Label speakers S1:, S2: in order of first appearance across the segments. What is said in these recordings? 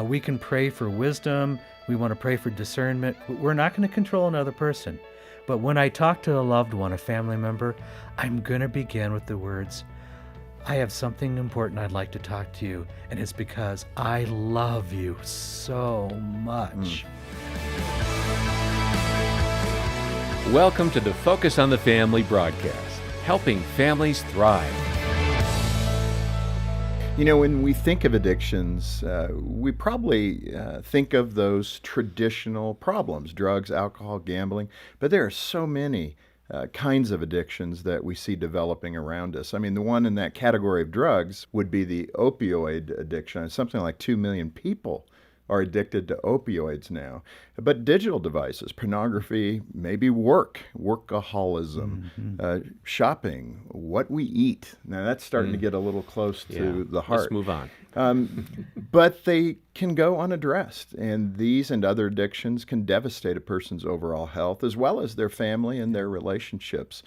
S1: We can pray for wisdom. We want to pray for discernment. We're not going to control another person. But when I talk to a loved one, a family member, I'm going to begin with the words, I have something important I'd like to talk to you, and it's because I love you so much.
S2: Welcome to the Focus on the Family broadcast, helping families thrive.
S3: You know, when we think of addictions, we probably think of those traditional problems, drugs, alcohol, gambling, but there are so many kinds of addictions that we see developing around us. I mean, the one in that category of drugs would be the opioid addiction. Something like 2 million people are addicted to opioids now. But digital devices, pornography, maybe workaholism, shopping, what we eat. Now that's starting to get a little close to the heart.
S2: Let's move on.
S3: But they can go unaddressed, and these and other addictions can devastate a person's overall health as well as their family and their relationships.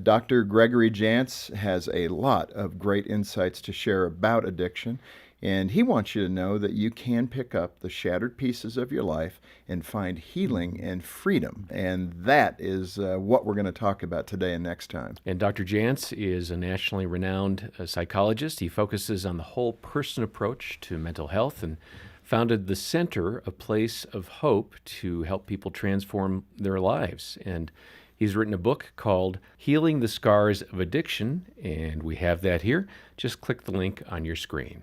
S3: Dr. Gregory Jantz has a lot of great insights to share about addiction. And he wants you to know that you can pick up the shattered pieces of your life and find healing and freedom. And that is what we're going to talk about today and next time.
S2: And Dr. Jantz is a nationally renowned psychologist. He focuses on the whole person approach to mental health and founded the Center, a place of hope to help people transform their lives. And he's written a book called Healing the Scars of Addiction, and we have that here. Just click the link on your screen.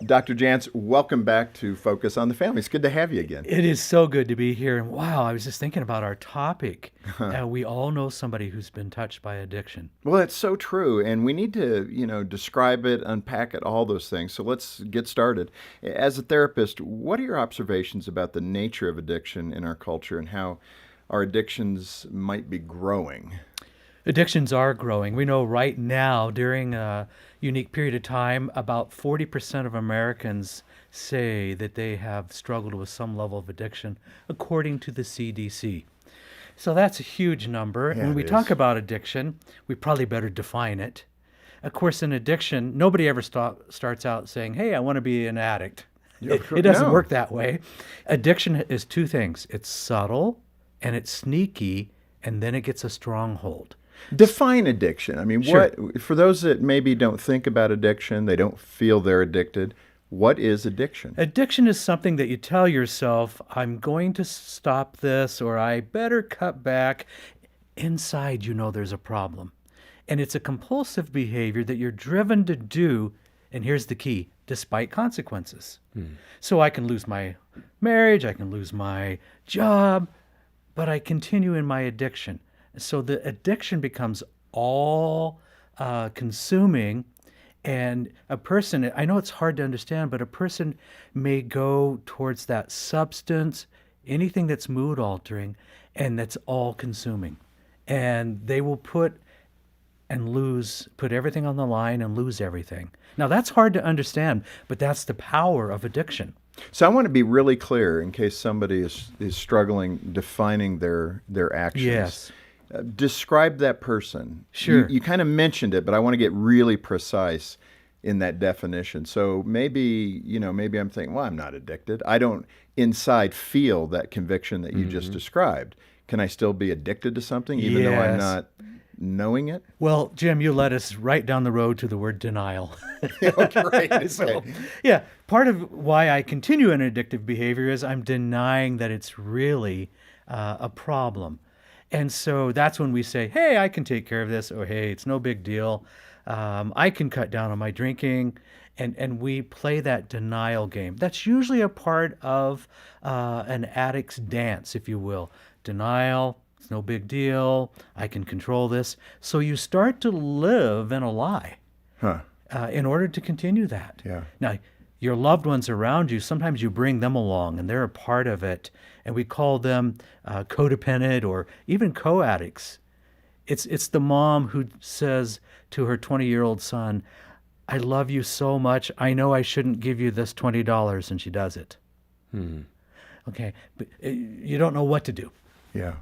S3: Dr. Jantz, welcome back to Focus on the Family. It's good to have you again.
S1: It is so good to be here. And wow, I was just thinking about our topic. We all know somebody who's been touched by addiction.
S3: Well, it's so true. And we need to, describe it, unpack it, all those things. So let's get started. As a therapist, what are your observations about the nature of addiction in our culture and how our addictions might be growing?
S1: Addictions are growing. We know right now, during a unique period of time, about 40% of Americans say that they have struggled with some level of addiction, according to the CDC. So that's a huge number.
S3: Yeah,
S1: When we talk about addiction, we probably better define it. Of course, in addiction, nobody ever starts out saying, hey, I want to be an addict. It doesn't work that way. Addiction is two things. It's subtle and it's sneaky, and then it gets a stronghold.
S3: Define addiction. I mean,
S1: Sure.
S3: For those that maybe don't think about addiction, they don't feel they're addicted, what is addiction?
S1: Addiction is something that you tell yourself, I'm going to stop this, or I better cut back. Inside, you know there's a problem. And it's a compulsive behavior that you're driven to do, and here's the key, despite consequences. So I can lose my marriage, I can lose my job, but I continue in my addiction. So the addiction becomes all consuming, and a person, I know it's hard to understand, but a person may go towards that substance, anything that's mood altering, and that's all consuming. And they will put everything on the line and lose everything. Now that's hard to understand, but that's the power of addiction.
S3: So I want to be really clear in case somebody is struggling defining their actions.
S1: Yes.
S3: Describe that person.
S1: Sure.
S3: You kind of mentioned it, but I want to get really precise in that definition. So maybe I'm thinking, well, I'm not addicted. I don't inside feel that conviction that you just described. Can I still be addicted to something even though I'm
S1: Yes.
S3: not knowing it?
S1: Well, Jim, you led us right down the road to the word denial.
S3: Right.
S1: So, yeah, part of why I continue an addictive behavior is I'm denying that it's really a problem. And so that's when we say, hey, I can take care of this, or hey, it's no big deal. I can cut down on my drinking. And we play that denial game. That's usually a part of an addict's dance, if you will. Denial, it's no big deal. I can control this. So you start to live in a lie in order to continue that.
S3: Yeah.
S1: Now, your loved ones around you, sometimes you bring them along and they're a part of it. And we call them codependent or even co-addicts. It's the mom who says to her 20-year-old son, I love you so much. I know I shouldn't give you this $20, and she does it. Okay, but you don't know what to do.
S3: Yeah.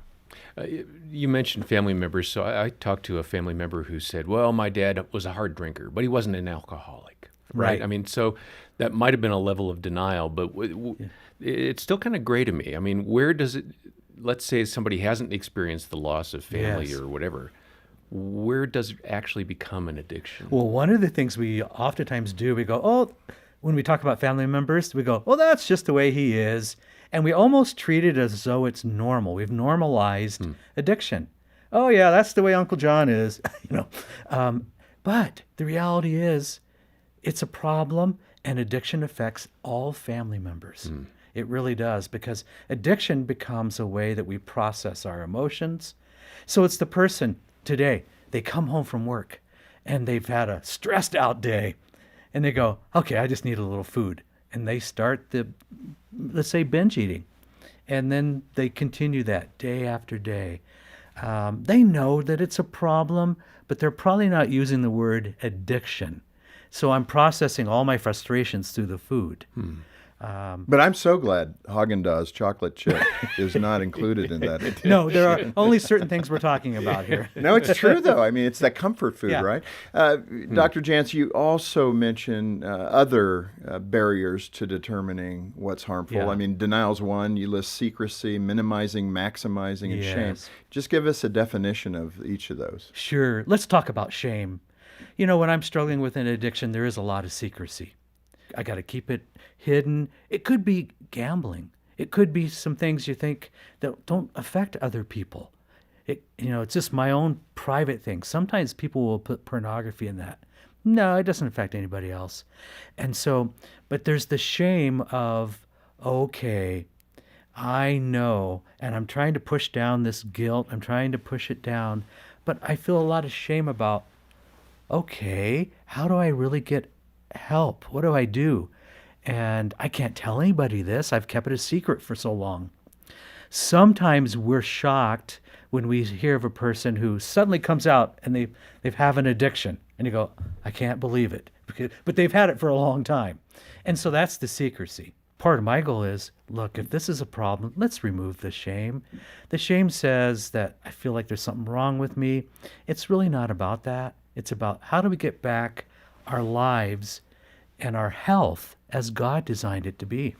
S2: You mentioned family members, so I talked to a family member who said, well, my dad was a hard drinker, but he wasn't an alcoholic. Right?
S1: Right.
S2: I mean, so that might have been a level of denial, but it's still kind of gray to me. I mean, where does it, let's say somebody hasn't experienced the loss of family
S1: Yes.
S2: or whatever, where does it actually become an addiction?
S1: Well, one of the things we oftentimes do, we go, oh, when we talk about family members, we go, oh, that's just the way he is. And we almost treat it as though it's normal. We've normalized addiction. Oh, yeah, that's the way Uncle John is. But the reality is it's a problem, and addiction affects all family members. It really does, because addiction becomes a way that we process our emotions. So it's the person today, they come home from work and they've had a stressed out day and they go, okay, I just need a little food. And they start let's say, binge eating. And then they continue that day after day. They know that it's a problem, but they're probably not using the word addiction. So I'm processing all my frustrations through the food.
S3: But I'm so glad Haagen-Dazs chocolate chip is not included in that.
S1: No, there are only certain things we're talking about here.
S3: No, it's true, though. I mean, it's that comfort food,
S1: Yeah.
S3: right? Dr. Jantz, you also mention other barriers to determining what's harmful.
S1: Yeah.
S3: I mean, denial's one. You list secrecy, minimizing, maximizing, and shame.
S1: Yes.
S3: Just give us a definition of each of those.
S1: Sure. Let's talk about shame. You know, when I'm struggling with an addiction, there is a lot of secrecy. I got to keep it hidden. It could be gambling. It could be some things you think that don't affect other people. It's just my own private thing. Sometimes people will put pornography in that. No, it doesn't affect anybody else. And so, but there's the shame of, okay, I know, and I'm trying to push down this guilt. I'm trying to push it down, but I feel a lot of shame about, okay, how do I really get help? What do I do? And I can't tell anybody this. I've kept it a secret for so long. Sometimes we're shocked when we hear of a person who suddenly comes out and they've have an addiction, and you go, I can't believe it, but they've had it for a long time. And so that's the secrecy. Part of my goal is, look, if this is a problem, let's remove the shame. The shame says that I feel like there's something wrong with me. It's really not about that. It's about how do we get back our lives and our health as God designed it to be.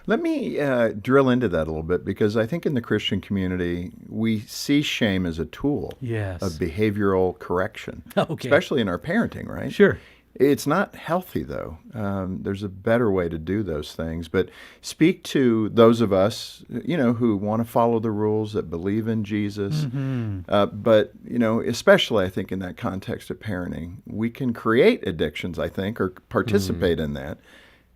S3: Let me drill into that a little bit, because I think in the Christian community, we see shame as a tool
S1: Yes.
S3: of behavioral correction,
S1: Okay.
S3: especially in our parenting, right?
S1: Sure.
S3: It's not healthy, though. There's a better way to do those things. But speak to those of us, who want to follow the rules, that believe in Jesus. But, especially I think in that context of parenting, we can create addictions, I think, or participate in that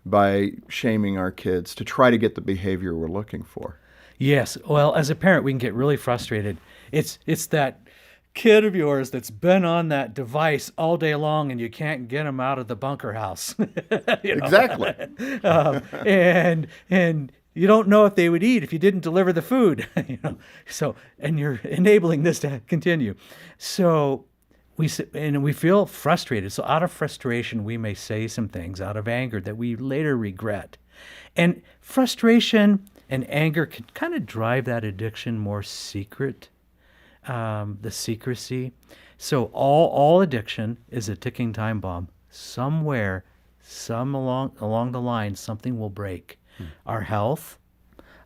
S3: by shaming our kids to try to get the behavior we're looking for.
S1: Yes. Well, as a parent, we can get really frustrated. It's that kid of yours that's been on that device all day long and you can't get him out of the bunker house.
S3: Exactly.
S1: And you don't know if they would eat if you didn't deliver the food. So, and you're enabling this to continue. So we feel frustrated. So out of frustration, we may say some things out of anger that we later regret. And frustration and anger can kind of drive that addiction more secret. The secrecy. So all addiction is a ticking time bomb. Somewhere, along the line, something will break. Our health.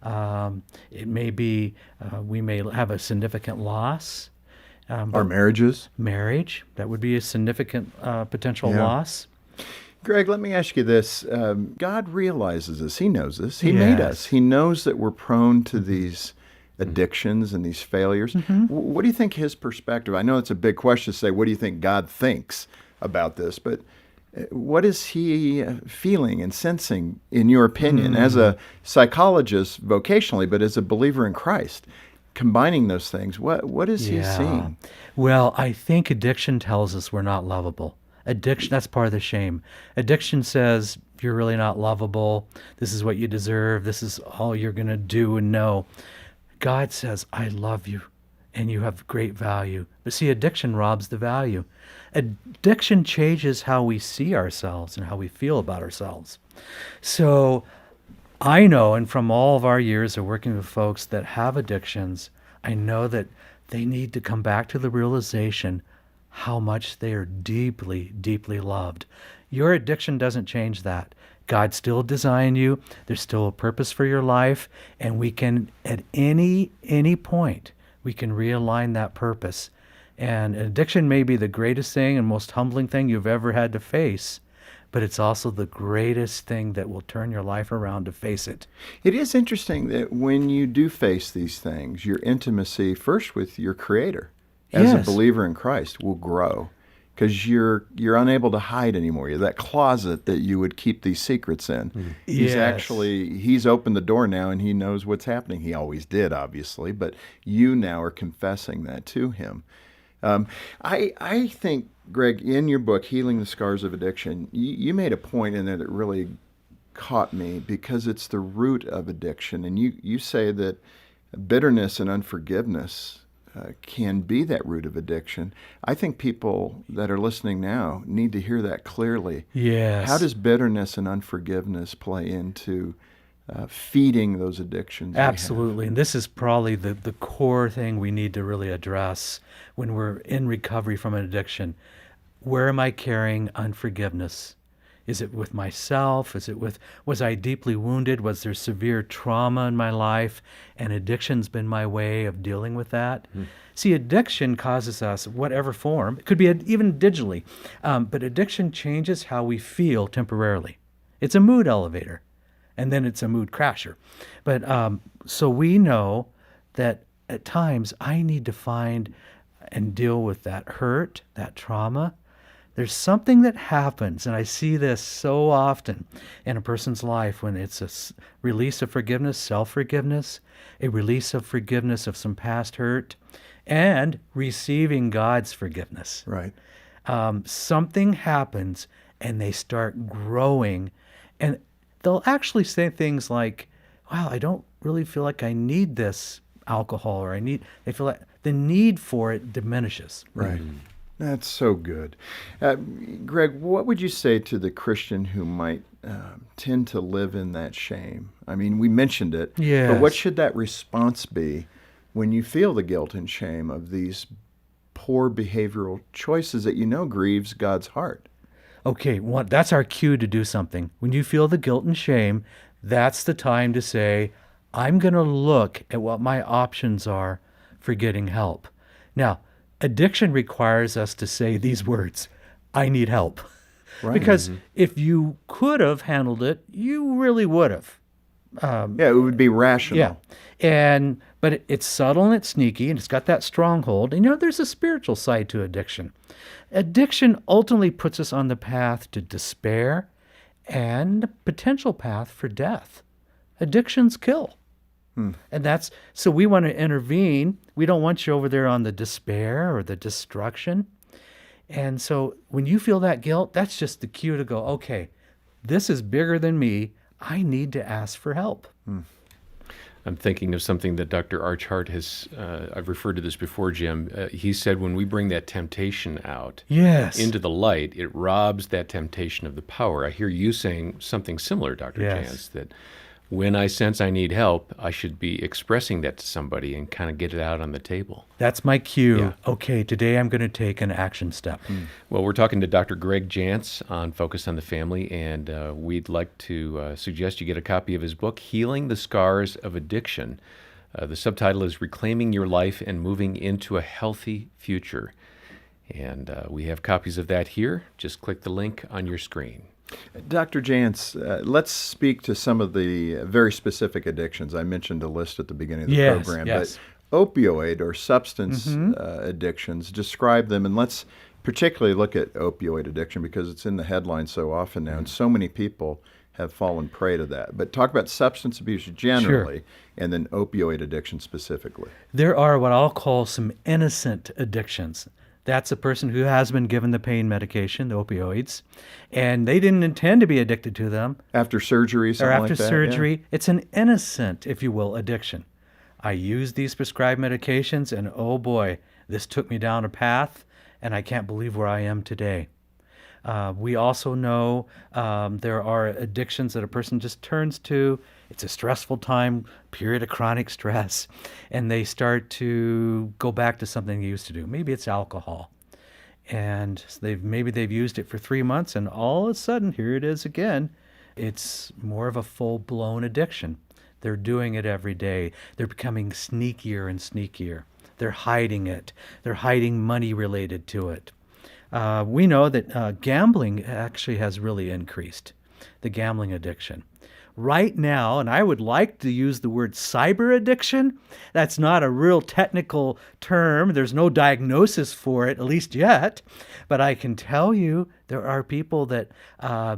S1: It may be we may have a significant loss.
S3: Our marriages.
S1: Marriage, that would be a significant potential
S3: Yeah.
S1: loss.
S3: Greg, let me ask you this. God realizes this. He knows this. He made us.
S1: Yes.
S3: He knows that we're prone to these addictions and these failures. What do you think his perspective? I know it's a big question to say, what do you think God thinks about this? But what is he feeling and sensing, in your opinion, as a psychologist vocationally, but as a believer in Christ? Combining those things, what is he seeing?
S1: Well, I think addiction tells us we're not lovable. Addiction, that's part of the shame. Addiction says you're really not lovable. This is what you deserve. This is all you're going to do and know. God says, I love you and you have great value. But see, addiction robs the value. Addiction changes how we see ourselves and how we feel about ourselves. So I know, and from all of our years of working with folks that have addictions, I know that they need to come back to the realization how much they are deeply, deeply loved. Your addiction doesn't change that. God still designed you. There's still a purpose for your life, and we can, at any point, we can realign that purpose. And addiction may be the greatest thing and most humbling thing you've ever had to face, but it's also the greatest thing that will turn your life around to face it.
S3: It is interesting that when you do face these things, your intimacy first with your Creator as a
S1: Yes.
S3: believer in Christ will grow because you're unable to hide anymore. You're that closet that you would keep these secrets in.
S1: Yes.
S3: He's opened the door now and he knows what's happening. He always did, obviously, but you now are confessing that to him. I think, Greg, in your book, Healing the Scars of Addiction, you made a point in there that really caught me because it's the root of addiction. And you say that bitterness and unforgiveness can be that root of addiction. I think people that are listening now need to hear that clearly.
S1: Yes.
S3: How does bitterness and unforgiveness play into feeding those addictions we have?
S1: Absolutely. And this is probably the core thing we need to really address when we're in recovery from an addiction. Where am I carrying unforgiveness? Is it with myself? Was I deeply wounded? Was there severe trauma in my life? And addiction's been my way of dealing with that. See, addiction causes us, whatever form, it could be even digitally, but addiction changes how we feel temporarily. It's a mood elevator, and then it's a mood crasher. But so we know that at times I need to find and deal with that hurt, that trauma. There's something that happens, and I see this so often in a person's life when it's a release of forgiveness, self-forgiveness, a release of forgiveness of some past hurt, and receiving God's forgiveness.
S3: Right.
S1: Something happens, and they start growing, and they'll actually say things like, wow, I don't really feel like I need this alcohol, or they feel like the need for it diminishes.
S3: Right. That's so good. Greg, what would you say to the Christian who might tend to live in that shame? I mean, we mentioned it, but what
S1: Yes.
S3: should that response be when you feel the guilt and shame of these poor behavioral choices that you know grieves God's heart?
S1: Okay, that's our cue to do something. When you feel the guilt and shame, that's the time to say, I'm going to look at what my options are for getting help. Now, addiction requires us to say these words, I need help.
S3: Right.
S1: Because if you could have handled it, you really would have.
S3: Yeah, it would be rational.
S1: Yeah. But it's subtle and it's sneaky and it's got that stronghold. And there's a spiritual side to addiction. Addiction ultimately puts us on the path to despair and a potential path for death. Addictions kill. And so we want to intervene. We don't want you over there on the despair or the destruction. And so when you feel that guilt, that's just the cue to go, okay, this is bigger than me. I need to ask for help.
S2: I'm thinking of something that Dr. Archhart has, I've referred to this before, Jim. He said when we bring that temptation out
S1: Yes.
S2: into the light, it robs that temptation of the power. I hear you saying something similar, Dr.
S1: Yes.
S2: Jantz, that when I sense I need help, I should be expressing that to somebody and kind of get it out on the table.
S1: That's my cue.
S2: Yeah.
S1: Okay, today I'm going to take an action step.
S2: Well, we're talking to Dr. Greg Jantz on Focus on the Family, and we'd like to suggest you get a copy of his book, Healing the Scars of Addiction. The subtitle is Reclaiming Your Life and Moving into a Healthy Future. And we have copies of that here. Just click the link on your screen.
S3: Dr. Jantz, let's speak to some of the very specific addictions. I mentioned a list at the beginning of the
S1: Yes,
S3: program,
S1: yes.
S3: but opioid or substance addictions, describe them, and let's particularly look at opioid addiction because it's in the headlines so often now, and so many people have fallen prey to that. But talk about substance abuse generally, and then opioid addiction specifically.
S1: There are what I'll call some innocent addictions. That's a person who has been given the pain medication, the opioids, and they didn't intend to be addicted to them.
S3: After surgery,
S1: Or
S3: something
S1: after
S3: like that?
S1: surgery. It's an innocent, if you will, addiction. I use these prescribed medications, and oh boy, this took me down a path, and I can't believe where I am today. We also know there are addictions that a person just turns to. It's a stressful time, period of chronic stress, and they start to go back to something they used to do. Maybe it's alcohol. And maybe they've used it for 3 months, and all of a sudden, here it is again. It's more of a full-blown addiction. They're doing it every day. They're becoming sneakier and sneakier. They're hiding it. They're hiding money related to it. We know that gambling actually has really increased, the gambling addiction. Right now, and I would like to use the word cyber addiction. That's not a real technical term. There's no diagnosis for it, at least yet. But I can tell you there are people that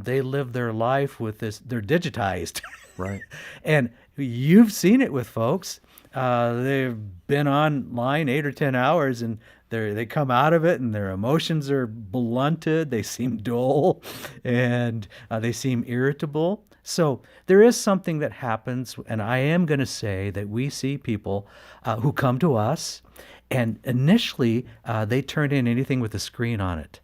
S1: they live their life with this, they're digitized.
S3: Right.
S1: And you've seen it with folks. They've been online 8 or 10 hours and they come out of it and their emotions are blunted. They seem dull and they seem irritable. So there is something that happens, and I am going to say that we see people who come to us, and initially they turn in anything with a screen on it.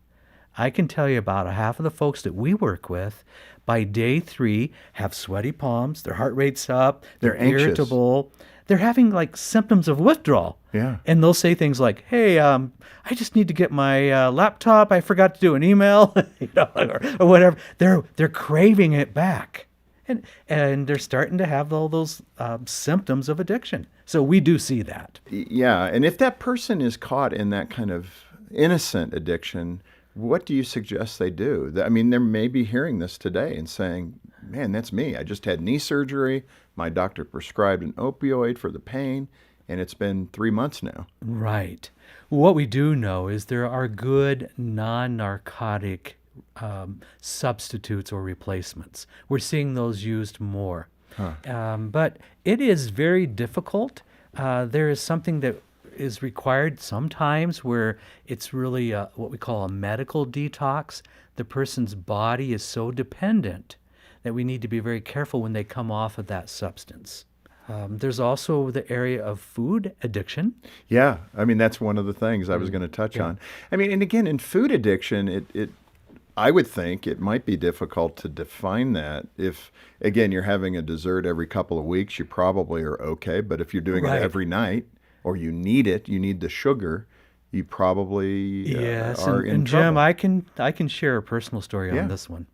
S1: I can tell you about a half of the folks that we work with, by day 3, have sweaty palms, their heart rate's up, they're
S3: Anxious.
S1: irritable, they're having like symptoms of withdrawal.
S3: Yeah.
S1: And they'll say things like, "Hey, I just need to get my laptop. I forgot to do an email," or whatever. They're craving it back, and they're starting to have all those symptoms of addiction. So we do see that.
S3: Yeah, and if that person is caught in that kind of innocent addiction, what do you suggest they do? I mean, they may be hearing this today and saying, "Man, that's me. I just had knee surgery. My doctor prescribed an opioid for the pain, and it's been 3 months now."
S1: Right. What we do know is there are good non-narcotic substitutes or replacements. We're seeing those used more. But it is very difficult. There is something that is required sometimes where it's really what we call a medical detox. The person's body is so dependent that we need to be very careful when they come off of that substance. There's also the area of food addiction.
S3: Yeah, I mean, that's one of the things I was going to touch on. I mean, and again, in food addiction, I would think it might be difficult to define that. If, again, you're having a dessert every couple of weeks, you probably are okay. But if you're doing it every night, or you need the sugar, you probably
S1: Yes,
S3: are in
S1: and
S3: trouble.
S1: Jim, I can share a personal story on this one.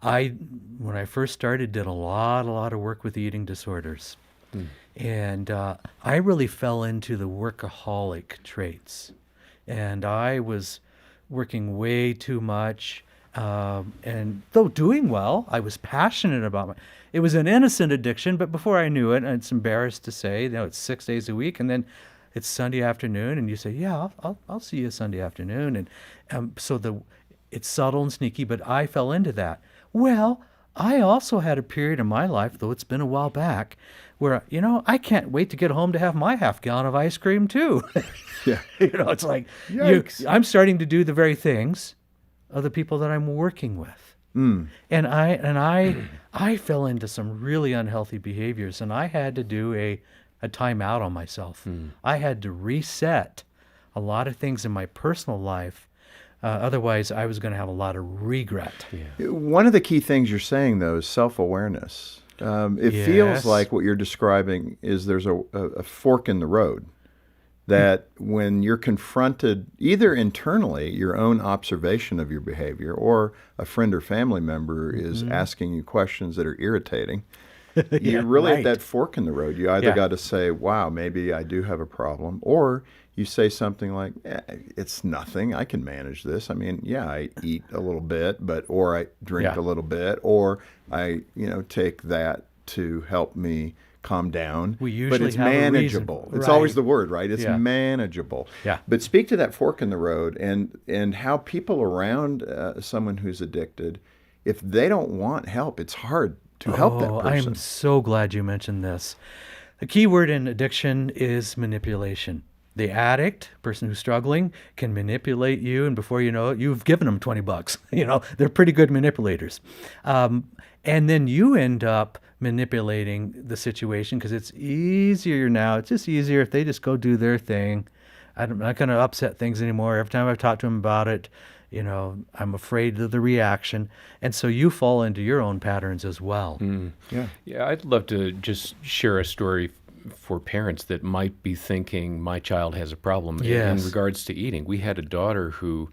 S1: When I first started, did a lot of work with eating disorders. And I really fell into the workaholic traits. And I was working way too much. And though doing well, I was passionate about it. It was an innocent addiction, but before I knew it, and it's embarrassed to say, it's 6 days a week, and then it's Sunday afternoon, and you say, "Yeah, I'll see you Sunday afternoon." And so it's subtle and sneaky, but I fell into that. Well, I also had a period in my life, though it's been a while back, where, I can't wait to get home to have my half gallon of ice cream too.
S3: Yeah.
S1: It's like,
S3: Yikes.
S1: I'm starting to do the very things of the people that I'm working with. And I fell into some really unhealthy behaviors, and I had to do a timeout on myself. I had to reset a lot of things in my personal life. Otherwise, I was going to have a lot of regret.
S3: One of the key things you're saying, though, is self-awareness. It feels
S1: Yes.
S3: like what you're describing is there's a fork in the road. That when you're confronted, either internally, your own observation of your behavior, or a friend or family member is asking you questions that are irritating, you're really at that fork in the road. You either got to say, "Wow, maybe I do have a problem," or you say something like, "It's nothing. I can manage this. I mean, I eat a little bit, or I drink a little bit, or I, take that to help me calm down."
S1: We
S3: but
S1: usually
S3: it's
S1: have a reason.
S3: manageable. It's
S1: Right.
S3: always the word, right? It's
S1: Yeah.
S3: manageable.
S1: Yeah.
S3: But speak to that fork in the road and how people around someone who's addicted, if they don't want help, it's hard to help that person.
S1: I'm so glad you mentioned this. The key word in addiction is manipulation. The addict, person who's struggling, can manipulate you, and before you know it, you've given them $20. They're pretty good manipulators. And then you end up manipulating the situation because it's easier now. It's just easier if they just go do their thing. I'm not going to upset things anymore. Every time I've talked to them about it, I'm afraid of the reaction. And so you fall into your own patterns as well.
S2: Yeah, I'd love to just share a story for parents that might be thinking my child has a problem
S1: Yes.
S2: in regards to eating. We had a daughter who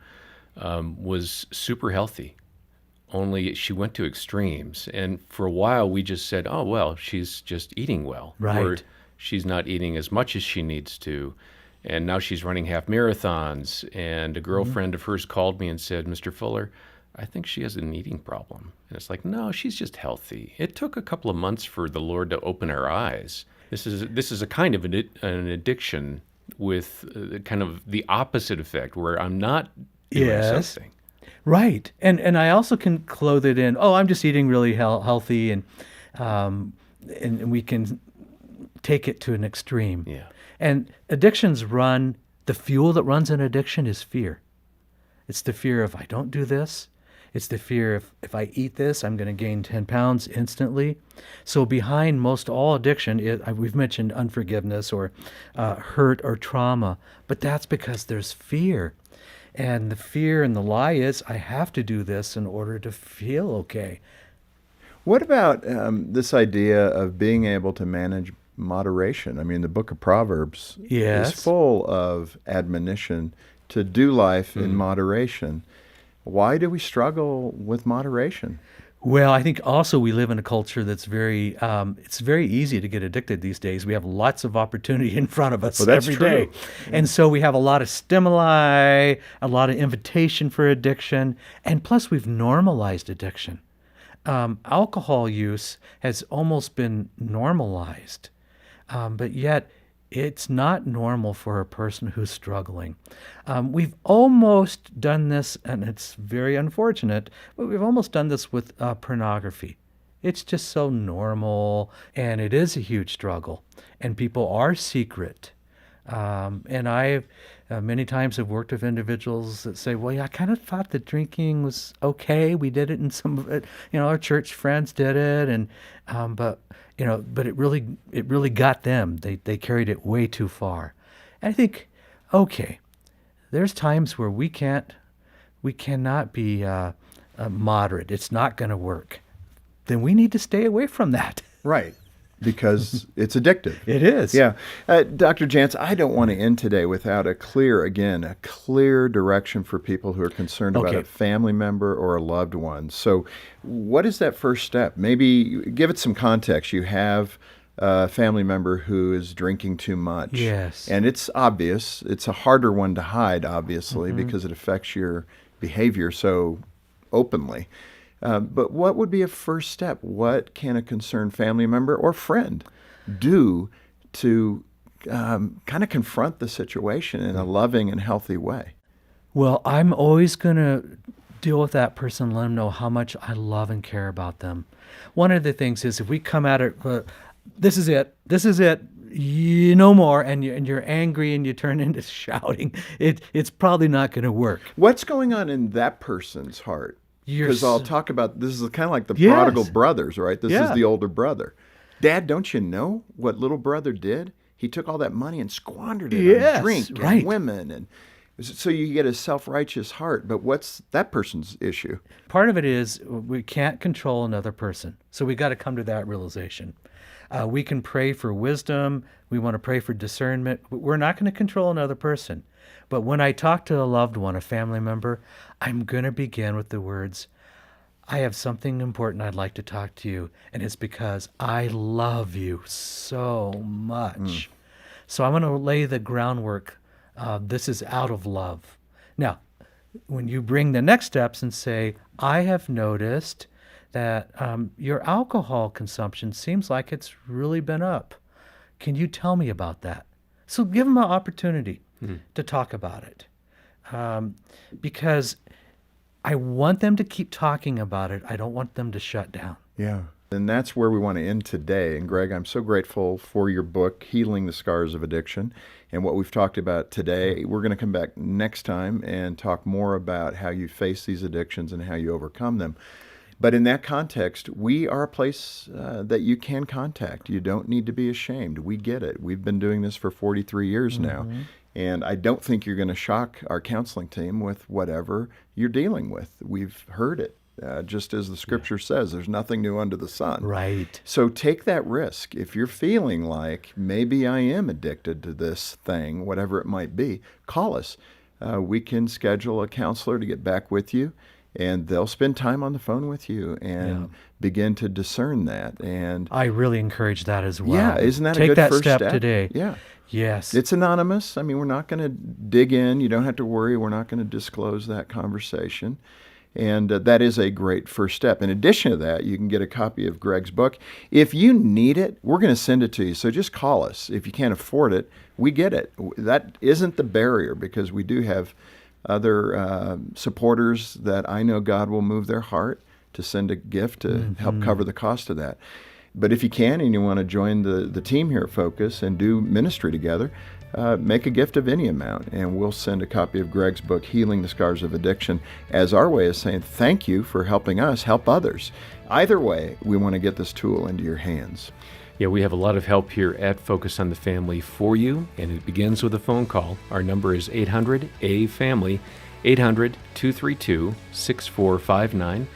S2: was super healthy, only she went to extremes. And for a while, we just said, oh, well, she's just eating well.
S1: Right.
S2: Or she's not eating as much as she needs to. And now she's running half marathons. And a girlfriend of hers called me and said, Mr. Fuller, I think she has an eating problem. And it's like, no, she's just healthy. It took a couple of months for the Lord to open our eyes. This is a kind of an addiction with kind of the opposite effect, where I'm not doing
S1: Yes.
S2: something.
S1: Right. And I also can clothe it in, oh, I'm just eating really healthy, and we can take it to an extreme.
S2: Yeah.
S1: And the fuel that runs an addiction is fear. It's the fear of, I don't do this. It's the fear of, if I eat this, I'm going to gain 10 pounds instantly. So behind most all addiction, we've mentioned unforgiveness or hurt or trauma, but that's because there's fear. And the fear and the lie is, I have to do this in order to feel okay.
S3: What about this idea of being able to manage moderation? I mean, the book of Proverbs
S1: Yes.
S3: is full of admonition to do life in moderation. Why do we struggle with moderation?
S1: Well, I think also we live in a culture that's it's very easy to get addicted these days. We have lots of opportunity in front of us
S3: Well, that's
S1: every
S3: true.
S1: day. And so we have a lot of stimuli, a lot of invitation for addiction, and plus we've normalized addiction. Alcohol use has almost been normalized, but yet it's not normal for a person who's struggling. We've almost done this, and it's very unfortunate, but we've almost done this with pornography. It's just so normal, and it is a huge struggle, and people are secret. And I many times have worked with individuals that say, well, yeah, I kind of thought that drinking was okay. We did it, and some of it, our church friends did it, and but it really got them. They carried it way too far. And I think, okay, there's times where we cannot be moderate. It's not going to work. Then we need to stay away from that.
S3: Right. Because it's addictive.
S1: It is.
S3: Yeah. Dr. Jantz, I don't want to end today without a clear direction for people who are concerned about
S1: Okay.
S3: a family member or a loved one. So what is that first step? Maybe give it some context. You have a family member who is drinking too much.
S1: Yes.
S3: And it's obvious. It's a harder one to hide, obviously, because it affects your behavior so openly. But what would be a first step? What can a concerned family member or friend do to kind of confront the situation in a loving and healthy way?
S1: Well, I'm always going to deal with that person, let them know how much I love and care about them. One of the things is if we come at it, this is it, no more, and you're angry and you turn into shouting, it's probably not going to work.
S3: What's going on in that person's heart? Because I'll talk about, this is kind of like the
S1: Yes.
S3: prodigal brothers, right? This
S1: Yeah.
S3: is the older brother. Dad, don't you know what little brother did? He took all that money and squandered it
S1: Yes,
S3: on drink and
S1: right.
S3: women. And so you get a self-righteous heart. But what's that person's issue?
S1: Part of it is we can't control another person. So we got to come to that realization. We can pray for wisdom. We want to pray for discernment. We're not going to control another person. But when I talk to a loved one, a family member, I'm going to begin with the words, I have something important I'd like to talk to you, and it's because I love you so much. So I'm going to lay the groundwork. This is out of love. Now, when you bring the next steps and say, I have noticed that your alcohol consumption seems like it's really been up. Can you tell me about that? So give them an opportunity to talk about it. Because I want them to keep talking about it. I don't want them to shut down.
S3: Yeah. And that's where we want to end today. And Greg, I'm so grateful for your book, Healing the Scars of Addiction, and what we've talked about today. We're going to come back next time and talk more about how you face these addictions and how you overcome them. But in that context, we are a place that you can contact. You don't need to be ashamed. We get it. We've been doing this for 43 years now. And I don't think you're going to shock our counseling team with whatever you're dealing with. We've heard it. Just as the scripture says, there's nothing new under the sun.
S1: Right.
S3: So take that risk. If you're feeling like maybe I am addicted to this thing, whatever it might be, call us. We can schedule a counselor to get back with you and they'll spend time on the phone with you and begin to discern that. And
S1: I really encourage that as well.
S3: yeah, isn't that a
S1: Take
S3: good
S1: that
S3: first
S1: step
S3: step?
S1: today.
S3: Yeah.
S1: Yes.
S3: It's anonymous. I mean, we're not going to dig in. You don't have to worry. We're not going to disclose that conversation. And that is a great first step. In addition to that, you can get a copy of Greg's book. If you need it, we're going to send it to you. So just call us. If you can't afford it, we get it. That isn't the barrier, because we do have other supporters that I know God will move their heart to send a gift to help cover the cost of that. But if you can and you want to join the team here at Focus and do ministry together, make a gift of any amount, and we'll send a copy of Greg's book, Healing the Scars of Addiction, as our way of saying thank you for helping us help others. Either way, we want to get this tool into your hands.
S2: Yeah, we have a lot of help here at Focus on the Family for you, and it begins with a phone call. Our number is 800-A-FAMILY, 800-232-6459,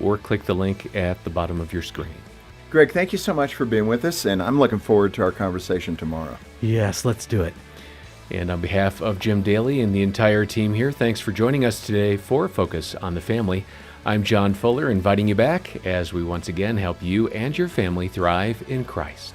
S2: or click the link at the bottom of your screen.
S3: Greg, thank you so much for being with us, and I'm looking forward to our conversation tomorrow.
S1: Yes, let's do it.
S2: And on behalf of Jim Daly and the entire team here, thanks for joining us today for Focus on the Family. I'm John Fuller, inviting you back as we once again help you and your family thrive in Christ.